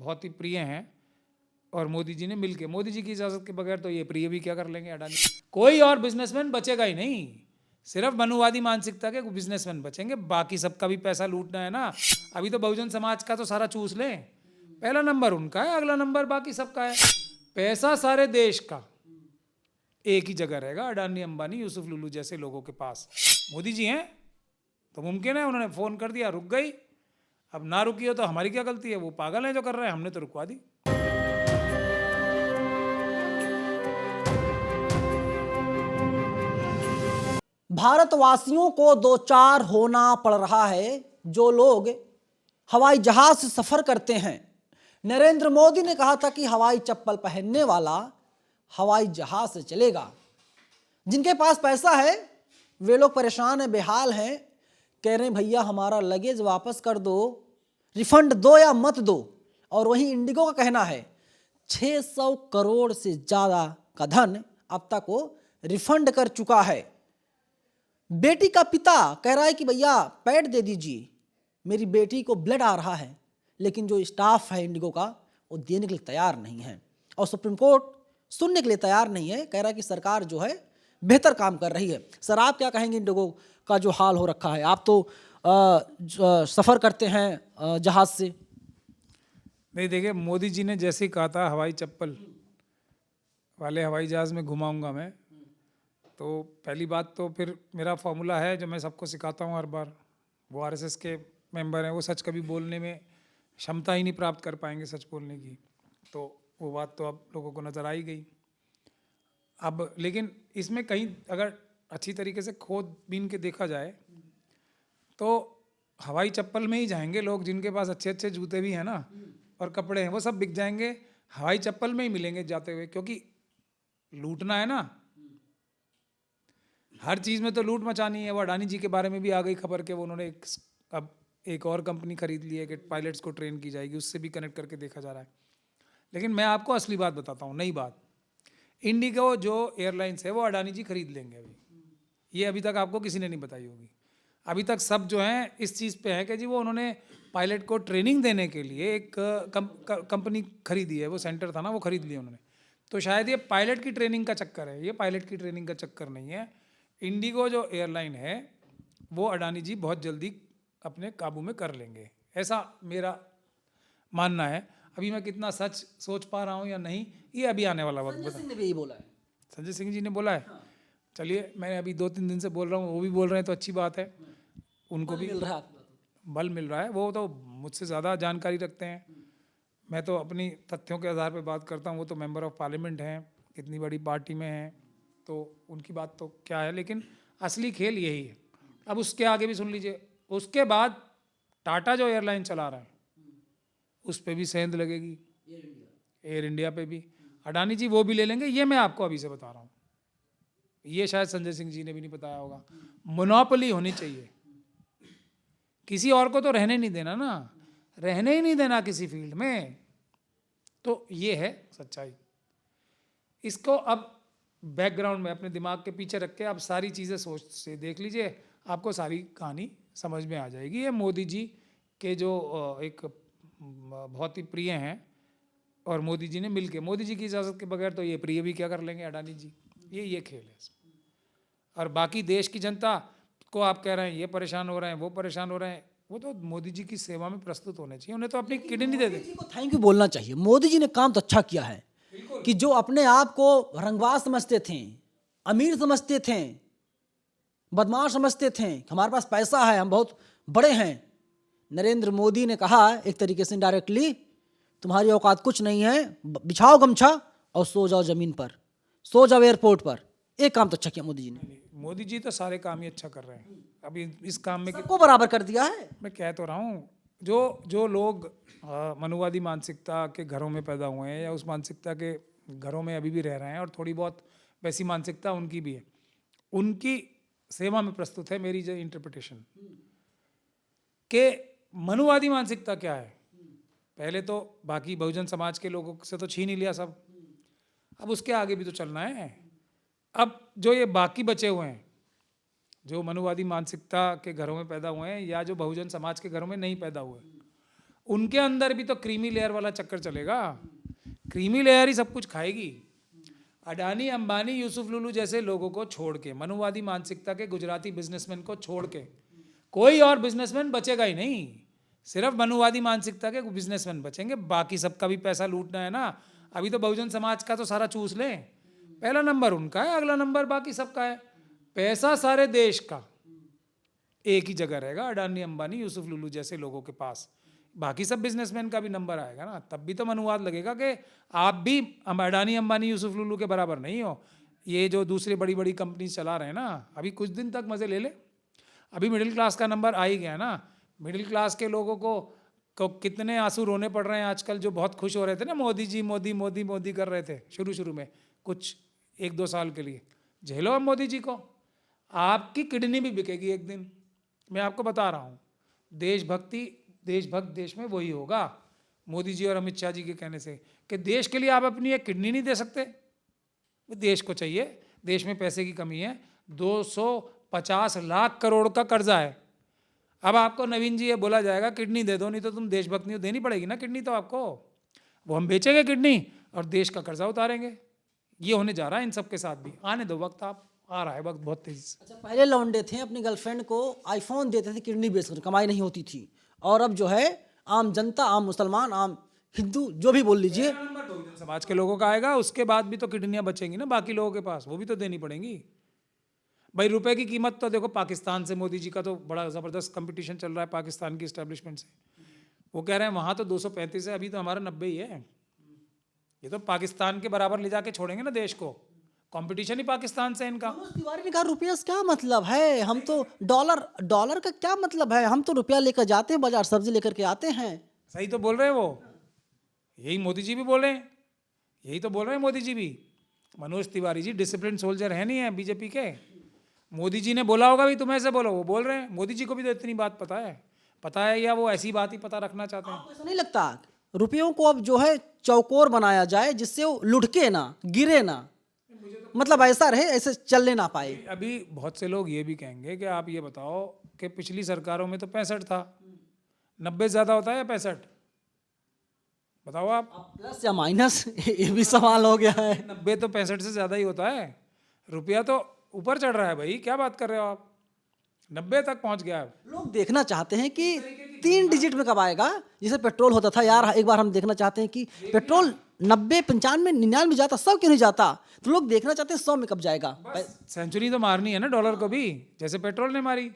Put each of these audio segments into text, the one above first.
बहुत ही प्रिय हैं और मोदी जी ने मिलके, मोदी जी की इजाज़त के बगैर तो ये प्रिय भी क्या कर लेंगे अडानी। कोई और बिजनेसमैन बचेगा ही नहीं, सिर्फ मनुवादी मानसिकता के बिजनेसमैन बचेंगे, बाकी सबका भी पैसा लूटना है ना। अभी तो बहुजन समाज का तो सारा चूस लें, पहला नंबर उनका है, अगला नंबर बाकी सबका है। पैसा सारे देश का एक ही जगह रहेगा, अडानी अंबानी यूसुफ लुलू जैसे लोगों के पास। मोदी जी हैं तो मुमकिन है, उन्होंने फ़ोन कर दिया रुक गई, अब ना रुकी हो तो हमारी क्या गलती है, वो पागल हैं जो कर रहे हैं, हमने तो रुकवा दी। भारतवासियों को दो चार होना पड़ रहा है जो लोग हवाई जहाज से सफर करते हैं। नरेंद्र मोदी ने कहा था कि हवाई चप्पल पहनने वाला हवाई जहाज से चलेगा। जिनके पास पैसा है वे लोग परेशान हैं, बेहाल हैं, कह रहे हैं भैया हमारा लगेज वापस कर दो, रिफंड दो या मत दो। और वहीं इंडिगो का कहना है 600 करोड़ से ज़्यादा का धन अब तक वो रिफंड कर चुका है। बेटी का पिता कह रहा है कि भैया पैड दे दीजिए, मेरी बेटी को ब्लड आ रहा है, लेकिन जो स्टाफ है इंडिगो का वो देने के लिए तैयार नहीं है और सुप्रीम कोर्ट सुनने के लिए तैयार नहीं है। कह रहा है कि सरकार जो है बेहतर काम कर रही है। सर आप क्या कहेंगे इंडिगो का जो हाल हो रखा है? आप तो सफ़र करते हैं जहाज़ से। नहीं देखिए, मोदी जी ने जैसे ही कहा था हवाई चप्पल वाले हवाई जहाज़ में घुमाऊंगा मैं, तो पहली बात तो फिर मेरा फॉर्मूला है जो मैं सबको सिखाता हूँ हर बार, वो आरएसएस के मेंबर हैं, वो सच कभी बोलने में क्षमता ही नहीं प्राप्त कर पाएंगे सच बोलने की, तो वो बात तो अब लोगों को नज़र आई गई। अब लेकिन इसमें कहीं अगर अच्छी तरीके से खोद बीन के देखा जाए तो हवाई चप्पल में ही जाएंगे लोग, जिनके पास अच्छे अच्छे जूते भी हैं ना और कपड़े हैं, वो सब बिक जाएंगे, हवाई चप्पल में ही मिलेंगे जाते हुए, क्योंकि लूटना है ना, हर चीज़ में तो लूट मचानी है। वो अडानी जी के बारे में भी आ गई खबर के वो उन्होंने अब एक और कंपनी खरीद ली है कि पायलट्स को ट्रेन की जाएगी, उससे भी कनेक्ट करके देखा जा रहा है। लेकिन मैं आपको असली बात बताता हूँ, नई बात, इंडिगो जो एयरलाइंस है वो अडानी जी खरीद लेंगे अभी, ये अभी तक आपको किसी ने नहीं बताई होगी। अभी तक सब जो हैं इस चीज़ पे है कि जी वो उन्होंने पायलट को ट्रेनिंग देने के लिए एक कंपनी खरीदी है, वो सेंटर था ना, वो खरीद लिया उन्होंने। तो शायद ये पायलट की ट्रेनिंग का चक्कर है, ये पायलट की ट्रेनिंग का चक्कर नहीं है। इंडिगो जो एयरलाइन है वो अडानी जी बहुत जल्दी अपने काबू में कर लेंगे, ऐसा मेरा मानना है। अभी मैं कितना सच सोच पा रहा हूँ या नहीं, ये अभी आने वाला वक्त संजय बता। सिंह ने भी यही बोला है। संजय सिंह जी ने बोला है, चलिए मैं अभी 2-3 दिन से बोल रहा हूँ, वो भी बोल रहे हैं तो अच्छी बात है, उनको भी मिल रहा है। बल मिल रहा है, वो तो मुझसे ज़्यादा जानकारी रखते हैं, मैं तो अपनी तथ्यों के आधार पर बात करता हूँ, वो तो मेंबर ऑफ पार्लियामेंट हैं, इतनी बड़ी पार्टी में हैं, तो उनकी बात तो क्या है, लेकिन असली खेल यही है। अब उसके आगे भी सुन लीजिए, उसके बाद टाटा जो एयरलाइन चला रहा है उस पर भी सेंध लगेगी, एयर इंडिया पे भी अडानी जी वो भी ले लेंगे, ये मैं आपको अभी से बता रहा हूँ, ये शायद संजय सिंह जी ने भी नहीं बताया होगा। मोनोपोली होनी चाहिए, किसी और को तो रहने नहीं देना ना, रहने ही नहीं देना किसी फील्ड में, तो ये है सच्चाई। इसको अब बैकग्राउंड में अपने दिमाग के पीछे रख के आप सारी चीज़ें सोच से देख लीजिए, आपको सारी कहानी समझ में आ जाएगी। ये मोदी जी के जो एक बहुत ही प्रिय हैं और मोदी जी ने मिलके, मोदी जी की इजाज़त के बगैर तो ये प्रिय भी क्या कर लेंगे अडानी जी, ये खेल है। और बाकी देश की जनता को आप कह रहे हैं ये परेशान हो रहे हैं वो परेशान हो रहे हैं, वो तो मोदी जी की सेवा में प्रस्तुत होने चाहिए, उन्हें तो अपनी किडनी दे दे। मोदी जी को थैंक यू बोलना चाहिए। मोदी जी ने काम तो अच्छा किया है कि जो अपने आप को रंगबाज समझते थे, अमीर समझते थे, बदमाश समझते थे, हमारे पास पैसा है, हम बहुत बड़े हैं, नरेंद्र मोदी ने कहा एक तरीके से डायरेक्टली तुम्हारी औकात कुछ नहीं है, बिछाओ गमछा और सो जाओ ज़मीन पर, सो जाओ एयरपोर्ट पर। एक काम तो अच्छा किया मोदी जी ने। मोदी जी तो सारे काम ही अच्छा कर रहे हैं, अभी इस काम में सबको बराबर कर दिया है। मैं कह तो रहा हूँ, जो लोग मनुवादी मानसिकता के घरों में पैदा हुए हैं या उस मानसिकता के घरों में अभी भी रह रहे हैं और थोड़ी बहुत वैसी मानसिकता उनकी भी है, उनकी सेवा में प्रस्तुत है मेरी जो इंटरप्रिटेशन के मनुवादी मानसिकता क्या है। पहले तो बाकी बहुजन समाज के लोगों से तो छीन ही लिया सब, अब उसके आगे भी तो चलना है। अब जो ये बाकी बचे हुए हैं जो मनुवादी मानसिकता के घरों में पैदा हुए हैं या जो बहुजन समाज के घरों में नहीं पैदा हुए, उनके अंदर भी तो क्रीमी लेयर वाला चक्कर चलेगा। क्रीमी लेयर ही सब कुछ खाएगी। अडानी, अंबानी, यूसुफ लुलू जैसे लोगों को छोड़ के, मनुवादी मानसिकता के गुजराती बिजनेसमैन को छोड़ के कोई और बिजनेसमैन बचेगा ही नहीं। सिर्फ मनुवादी मानसिकता के बिजनेसमैन बचेंगे, बाकी सबका भी पैसा लूटना है ना। अभी तो बहुजन समाज का तो सारा चूस लें, पहला नंबर उनका है, अगला नंबर बाकी सबका है। पैसा सारे देश का एक ही जगह रहेगा, अडानी, अंबानी, यूसुफ लुलू जैसे लोगों के पास। बाकी सब बिजनेसमैन का भी नंबर आएगा ना, तब भी तो मनुवाद लगेगा कि आप भी अडानी, अंबानी, यूसुफ लुलू के बराबर नहीं हो। ये जो दूसरी बड़ी बड़ी कंपनी चला रहे हैं ना, अभी कुछ दिन तक मजे ले ले, अभी मिडिल क्लास का नंबर आ ही गया ना। मिडिल क्लास के लोगों को कितने आंसू रोने पड़ रहे हैं आजकल, जो बहुत खुश हो रहे थे ना, मोदी जी मोदी मोदी मोदी कर रहे थे शुरू में कुछ 1-2 साल के लिए। झेलो अब मोदी जी को, आपकी किडनी भी बिकेगी एक दिन, मैं आपको बता रहा हूँ। देशभक्त देश में वही होगा, मोदी जी और अमित शाह जी के कहने से, कि देश के लिए आप अपनी एक किडनी नहीं दे सकते। देश को चाहिए, देश में पैसे की कमी है, 250 लाख करोड़ का कर्जा है। अब आपको नवीन जी ये बोला जाएगा किडनी दे दो, नहीं तो तुम देशभक्त नहीं हो, देनी पड़ेगी ना किडनी तो आपको। वो हम बेचेंगे किडनी और देश का कर्जा उतारेंगे। ये होने जा रहा है इन सब के साथ भी, आने दो वक्त, आप आ रहा है वक्त बहुत तेजी से। अच्छा, पहले लौंडे थे अपनी गर्लफ्रेंड को आईफोन देते थे किडनी बेचकर, कमाई नहीं होती थी, और अब जो है आम जनता, आम मुसलमान, आम हिंदू, जो भी बोल लीजिए, नंबर बहुजन समाज के लोगों का आएगा। उसके बाद भी तो किडनियां बचेंगी ना बाकी लोगों के पास, वो भी तो देनी पड़ेंगी। भाई रुपए की कीमत तो देखो, पाकिस्तान से मोदी जी का तो बड़ा ज़बरदस्त कंपटीशन चल रहा है पाकिस्तान की इस्टेब्लिशमेंट से। वो कह रहे हैं वहाँ तो 235 है, अभी तो हमारा 90 ही है। ये तो पाकिस्तान के बराबर ले जाके छोड़ेंगे ना देश को, कंपटीशन ही पाकिस्तान से इनका। मनोज तिवारी ने कहा रुपये से क्या मतलब है, हम तो डॉलर का क्या मतलब है, हम तो रुपया लेकर जाते हैं बाजार, सब्जी लेकर के आते हैं। सही तो बोल रहे हैं वो, यही मोदी जी भी बोल रहे हैं, यही तो बोल रहे हैं मोदी जी भी। मनोज तिवारी जी डिसिप्लिन सोल्जर है नहीं है बीजेपी के। मोदी जी ने बोला होगा भी तुम ऐसे बोलो, वो बोल रहे हैं। मोदी जी को भी तो इतनी बात पता है या वो ऐसी बात ही पता रखना चाहते हैं? आपको ऐसा नहीं लगता रुपयों को अब जो है चौकोर बनाया जाए, जिससे वो लुढ़के ना, गिरे ना, मतलब ऐसा रहे, ऐसे चलने ना पाए? अभी बहुत से लोग ये भी कहेंगे कि आप ये बताओ कि पिछली सरकारों में तो 65 था, 90 ज़्यादा होता है या 65? बताओ आप। प्लस या माइनस ये भी सवाल हो गया है। 90 तो 65 से ज़्यादा ही होता है। रुपया तो ऊपर चढ़ रहा है भाई, क्या बात कर रहे हो आप, 90 तक पहुंच गया है। लोग देखना चाहते हैं कि 3 डिजिट में कब आएगा, जैसे पेट्रोल होता था यार, एक बार हम देखना चाहते हैं कि पेट्रोल 90, 95, 99 जाता, 100 क्यों नहीं जाता? तो लोग देखना चाहते हैं 100 में कब जाएगा। सेंचुरी तो मारनी है ना डॉलर को भी, जैसे पेट्रोल ने मारी।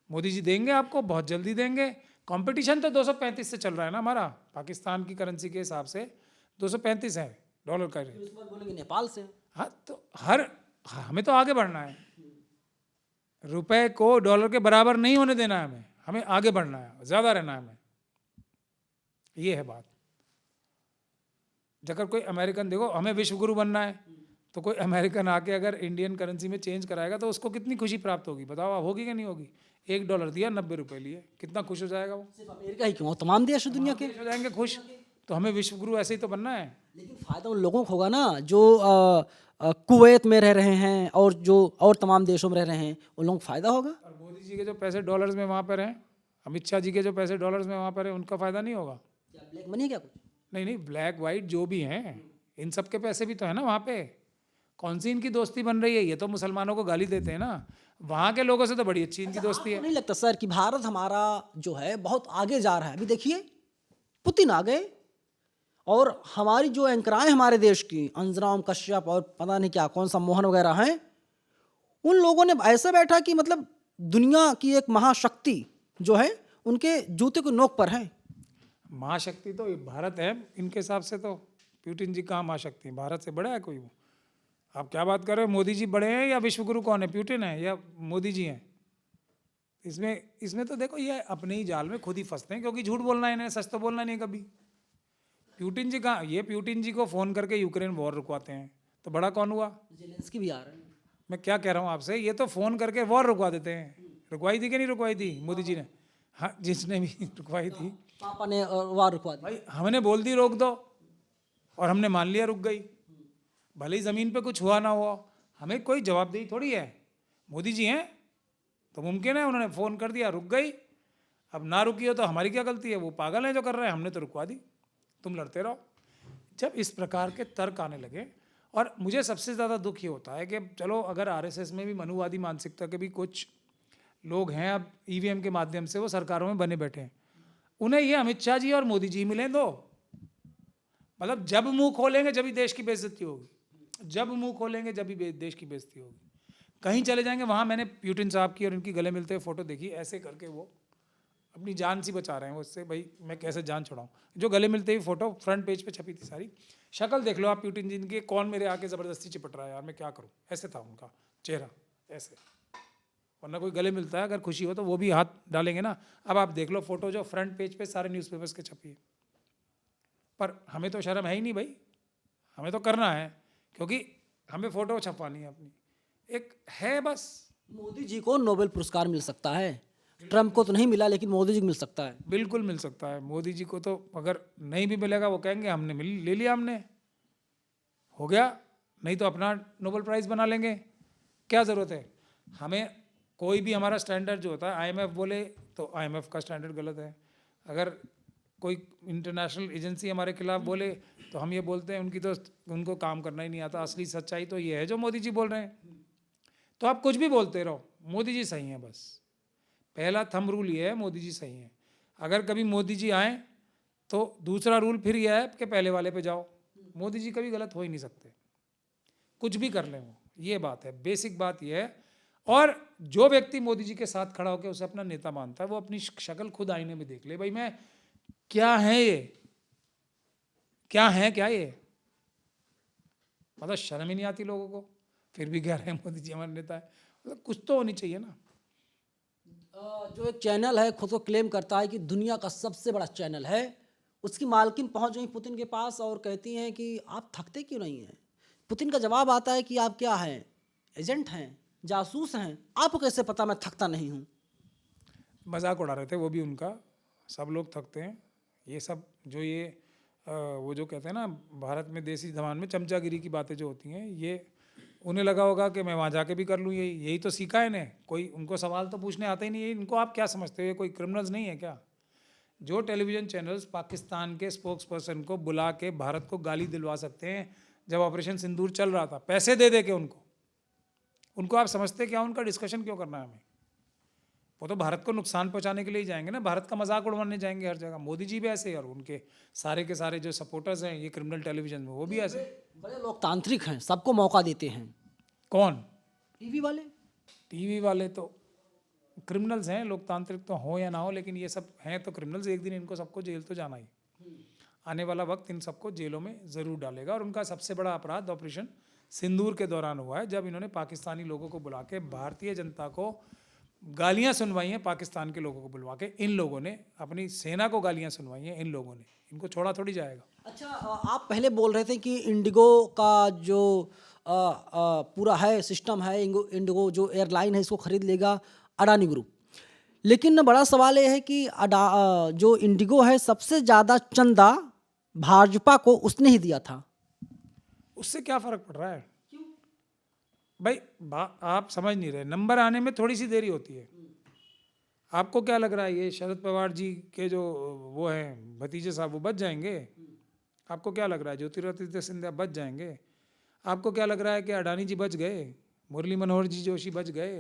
मोदी जी देंगे आपको, बहुत जल्दी देंगे। कंपटीशन तो 235 से चल रहा है ना हमारा, पाकिस्तान की करेंसी के हिसाब से 235 है डॉलर का रेट। इस बार बोलेंगे नेपाल से। हाँ तो हमें तो आगे बढ़ना है, रुपए को डॉलर के बराबर नहीं होने देना है, हमें आगे बढ़ना है, ज़्यादा रहना है हमें, ये है बात। अगर कोई अमेरिकन, देखो हमें विश्व गुरु बनना है, तो कोई अमेरिकन आके अगर इंडियन करेंसी में चेंज कराएगा तो उसको कितनी खुशी प्राप्त होगी, बताओ, होगी कि नहीं होगी? $1 दिया, 90 रुपए लिए, कितना खुश हो जाएगा वो। सिर्फ अमेरिका ही क्यों, तमाम देश दुनिया के हो जाएंगे खुश। तो हमें विश्व गुरु ऐसे ही तो बनना है। लेकिन फायदा उन लोगों को होगा ना जो कुवैत में रह रहे हैं और जो और तमाम देशों में रह रहे हैं, उन लोगों को फायदा होगा। और मोदी जी के जो पैसे डॉलर्स में वहाँ पर हैं, अमित शाह जी के जो पैसे डॉलर्स में वहाँ पर हैं, उनका फायदा नहीं होगा? क्या ब्लैक मनी है क्या कुछ? नहीं, ब्लैक वाइट जो भी हैं, इन सब के पैसे भी तो है ना वहाँ पे। कौन सी इनकी दोस्ती बन रही है? ये तो मुसलमानों को गाली देते हैं ना, वहाँ के लोगों से तो बड़ी अच्छी इनकी दोस्ती है। नहीं लगता सर कि भारत हमारा जो है बहुत आगे जा रहा है? अभी देखिए पुतिन आ गए, और हमारी जो एंकराएं हमारे देश की, अंजराम कश्यप और पता नहीं क्या कौन सा मोहन वगैरह हैं, उन लोगों ने ऐसे बैठा कि मतलब दुनिया की एक महाशक्ति जो है उनके जूते को नोक पर है। महाशक्ति तो भारत है इनके हिसाब से, तो पुतिन जी कहाँ महाशक्ति है? भारत से बड़ा है कोई वो? आप क्या बात कर रहे हो? मोदी जी बड़े हैं या विश्वगुरु कौन है, पुतिन है या मोदी जी हैं? इसमें तो देखो ये अपने ही जाल में खुद ही फंसते हैं, क्योंकि झूठ बोलना है इन्हें, सच तो बोलना नहीं कभी। पुतिन जी कहाँ, ये पुतिन जी को फ़ोन करके यूक्रेन वॉर रुकवाते हैं, तो बड़ा कौन हुआ? जेलेंस्की भी आ रहे हैं। मैं क्या कह रहा हूँ आपसे, ये तो फ़ोन करके वॉर रुकवा देते हैं। रुकवाई थी कि नहीं रुकवाई थी मोदी जी ने? हाँ, जिसने भी रुकवाई थी, पापा ने वार रुकवा दी। भाई हमने बोल दी रोक दो, और हमने मान लिया रुक गई, भले ही ज़मीन पे कुछ हुआ ना हुआ, हमें कोई जवाबदेही थोड़ी है। मोदी जी हैं तो मुमकिन है, उन्होंने फ़ोन कर दिया, रुक गई। अब ना रुकी हो तो हमारी क्या गलती है, वो पागल हैं जो कर रहे हैं, हमने तो रुकवा दी, तुम लड़ते रहो। जब इस प्रकार के तर्क आने लगे, और मुझे सबसे ज़्यादा दुख ये होता है कि चलो अगर आरएसएस में भी मनुवादी मानसिकता के भी कुछ लोग हैं, अब ईवीएम के माध्यम से वो सरकारों में बने बैठे हैं, उन्हें ये अमित शाह जी और मोदी जी मिलें दो, मतलब जब मुंह खोलेंगे जब ही देश की बेइज्जती होगी, जब मुंह खोलेंगे जब ही देश की बेइज्जती होगी। कहीं चले जाएंगे, वहाँ मैंने प्यूटिन साहब की और इनकी गले मिलते हुए फोटो देखी, ऐसे करके वो अपनी जान सी बचा रहे हैं, उससे भाई मैं कैसे जान छुड़ाऊँ। जो गले मिलते हुए फोटो फ्रंट पेज पे छपी थी सारी, शक्ल देख लो आप प्यूटिन जी की, कौन मेरे आके ज़बरदस्ती चिपट रहा है यार, मैं क्या करूँ, ऐसे था उनका चेहरा ऐसे। वरना कोई गले मिलता है अगर खुशी हो तो वो भी हाथ डालेंगे ना। अब आप देख लो फोटो जो फ्रंट पेज पे सारे न्यूज़पेपर्स के छपी है, पर हमें तो शर्म है ही नहीं भाई, हमें तो करना है क्योंकि हमें फ़ोटो छपवानी है अपनी, एक है बस। मोदी जी को नोबेल पुरस्कार मिल सकता है, ट्रम्प को तो नहीं मिला, लेकिन मोदी जी को मिल सकता है। बिल्कुल मिल सकता है मोदी जी को, तो अगर नहीं भी मिलेगा वो कहेंगे हमने ले लिया, हमने हो गया, नहीं तो अपना नोबेल प्राइज़ बना लेंगे, क्या ज़रूरत है हमें। कोई भी हमारा स्टैंडर्ड जो होता है, आईएमएफ बोले तो आईएमएफ का स्टैंडर्ड गलत है, अगर कोई इंटरनेशनल एजेंसी हमारे खिलाफ बोले तो हम ये बोलते हैं उनकी तो उनको काम करना ही नहीं आता। असली सच्चाई तो ये है जो मोदी जी बोल रहे हैं, तो आप कुछ भी बोलते रहो, मोदी जी सही हैं बस। पहला थंब रूल ये है, मोदी जी सही हैं। अगर कभी मोदी जी आए तो दूसरा रूल फिर यह है कि पहले वाले पे जाओ, मोदी जी कभी गलत हो ही नहीं सकते, कुछ भी कर लें वो, ये बात है, बेसिक बात ये है। और जो व्यक्ति मोदी जी के साथ खड़ा होकर उसे अपना नेता मानता है, वो अपनी शक्ल खुद आईने में देख ले, भाई मैं क्या है, ये क्या है, क्या ये, मतलब शर्म ही नहीं आती लोगों को, फिर भी कह रहे हैं मोदी जी हमारे नेता है, मतलब कुछ तो होनी चाहिए ना। जो एक चैनल है खुद को क्लेम करता है कि दुनिया का सबसे बड़ा चैनल है, उसकी मालकिन पहुंच गई पुतिन के पास और कहती हैं कि आप थकते क्यों नहीं हैं। पुतिन का जवाब आता है कि आप क्या हैं, एजेंट हैं, जासूस हैं, आपको कैसे पता मैं थकता नहीं हूँ। मजाक उड़ा रहे थे वो भी उनका, सब लोग थकते हैं, ये सब जो ये वो जो कहते हैं ना भारत में देसी जबान में चमचागिरी की बातें जो होती हैं, ये उन्हें लगा होगा कि मैं वहाँ जाके भी कर लूँ, यही तो सीखा है इन्हें, कोई उनको सवाल तो पूछने आता ही नहीं है। इनको आप क्या समझते हो, कोई क्रिमिनल्स नहीं है क्या? जो टेलीविज़न चैनल्स पाकिस्तान के स्पोक्स पर्सन को बुला के भारत को गाली दिलवा सकते हैं, जब ऑपरेशन सिंदूर चल रहा था पैसे दे के उनको आप समझते क्या, उनका डिस्कशन क्यों करना है हमें? वो तो भारत को नुकसान पहुंचाने के लिए ही जाएंगे ना, भारत का मजाक उड़वाने जाएंगे हर जगह। मोदी जी भी ऐसे ही, और उनके सारे के सारे जो सपोर्टर्स हैं ये क्रिमिनल टेलीविजन में, वो भी ऐसे। बड़े लोकतांत्रिक हैं, सबको मौका देते हैं। कौन? टीवी वाले। टीवी वाले तो क्रिमिनल्स हैं, लोकतांत्रिक तो हो या ना हो, लेकिन ये सब हैं तो क्रिमिनल्स। एक दिन इनको सबको जेल तो जाना ही, आने वाला वक्त इन सबको जेलों में ज़रूर डालेगा। और उनका सबसे बड़ा अपराध ऑपरेशन सिंदूर के दौरान हुआ है, जब इन्होंने पाकिस्तानी लोगों को बुला के भारतीय जनता को गालियां सुनवाई हैं, पाकिस्तान के लोगों को बुलवा के इन लोगों ने अपनी सेना को गालियां सुनवाई हैं इन लोगों ने, इनको छोड़ा थोड़ी जाएगा। अच्छा, आप पहले बोल रहे थे कि इंडिगो का जो पूरा है सिस्टम है, इंडिगो जो एयरलाइन है इसको खरीद लेगा अडानी ग्रुप, लेकिन बड़ा सवाल ये है कि जो इंडिगो है सबसे ज़्यादा चंदा भाजपा को उसने ही दिया था, उससे क्या फ़र्क पड़ रहा है भाई? आप समझ नहीं रहे, नंबर आने में थोड़ी सी देरी होती है। आपको क्या लग रहा है ये शरद पवार जी के जो वो हैं भतीजे साहब वो बच जाएंगे? आपको क्या लग रहा है ज्योतिरादित्य सिंधिया बच जाएंगे? आपको क्या लग रहा है कि अडानी जी बच गए, मुरली मनोहर जी जोशी बच गए,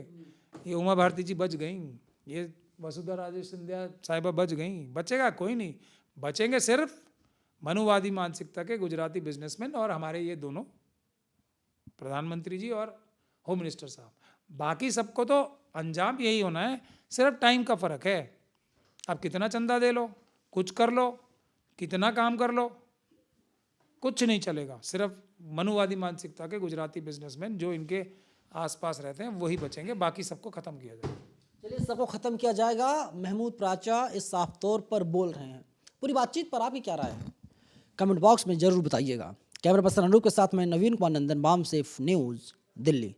ये उमा भारती जी बच गई, ये वसुंधरा राजे सिंधिया साहिबा बच गई? बचेगा कोई नहीं, बचेंगे सिर्फ मनुवादी मानसिकता के गुजराती बिजनेसमैन और हमारे ये दोनों प्रधानमंत्री जी और होम मिनिस्टर साहब। बाकी सबको तो अंजाम यही होना है, सिर्फ टाइम का फ़र्क है। आप कितना चंदा दे लो, कुछ कर लो, कितना काम कर लो, कुछ नहीं चलेगा। सिर्फ मनुवादी मानसिकता के गुजराती बिजनेसमैन जो इनके आसपास रहते हैं वही बचेंगे, बाकी सबको ख़त्म किया जाएगा। चलिए, सबको ख़त्म किया जाएगा, महमूद प्राचा इस साफ तौर पर बोल रहे हैं। पूरी बातचीत पर आपकी क्या राय है, कमेंट बॉक्स में ज़रूर बताइएगा। कैमरा पर्सन अनूप के साथ मैं नवीन कुमार नंदन, बाम सेफ न्यूज़, दिल्ली।